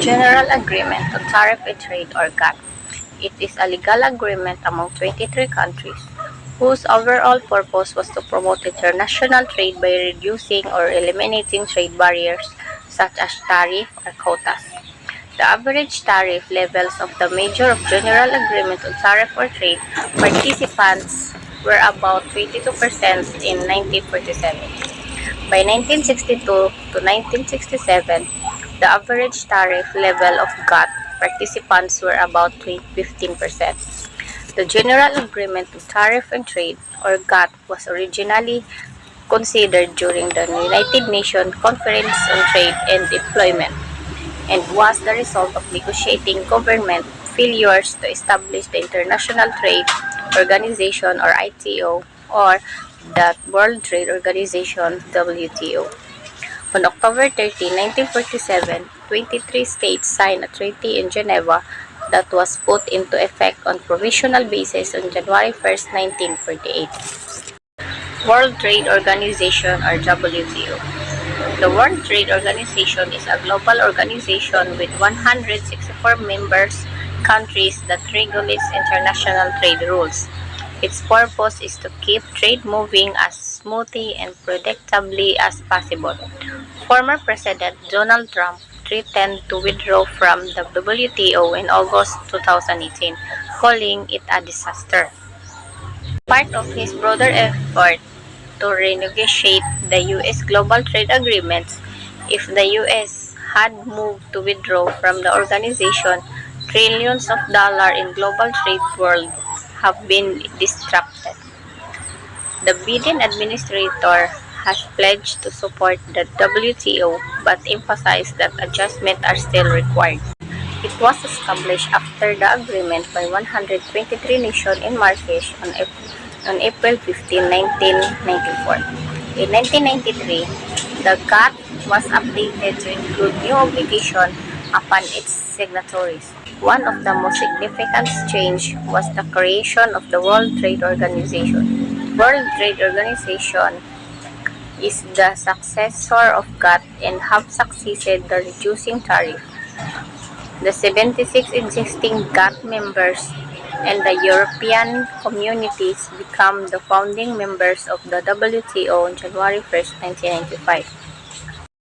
General Agreement on Tariff and Trade or GATT. It is a legal agreement among 23 countries whose overall purpose was to promote international trade by reducing or eliminating trade barriers such as tariff or quotas. The average tariff levels of the major of General Agreement on Tariff or Trade participants were about 22% in 1947. By 1962 to 1967, the average tariff level of GATT participants were about 15%. The General Agreement on Tariff and Trade, or GATT, was originally considered during the United Nations Conference on Trade and Employment and was the result of negotiating government failures to establish the International Trade Organization or ITO or the World Trade Organization WTO. On October 13, 1947, 23 states signed a treaty in Geneva that was put into effect on provisional basis on January 1, 1948. World Trade Organization or WTO. The World Trade Organization is a global organization with 164 members countries that regulates international trade rules. Its purpose is to keep trade moving as smoothly and predictably as possible. Former President Donald Trump threatened to withdraw from the WTO in August 2018, calling it a disaster. Part of his broader effort to renegotiate the U.S. global trade agreements, if the U.S. had moved to withdraw from the organization, trillions of dollars in global trade would have been disrupted. The Biden administrator has pledged to support the WTO but emphasized that adjustments are still required. It was established after the agreement by 123 nations in Marrakesh on April 15, 1994. In 1993, the GATT was updated to include new obligations upon its signatories. One of the most significant changes was the creation of the World Trade Organization. World Trade Organization is the successor of GATT and have succeeded the reducing tariff. The 76 existing GATT members and the European communities become the founding members of the WTO on January 1, 1995.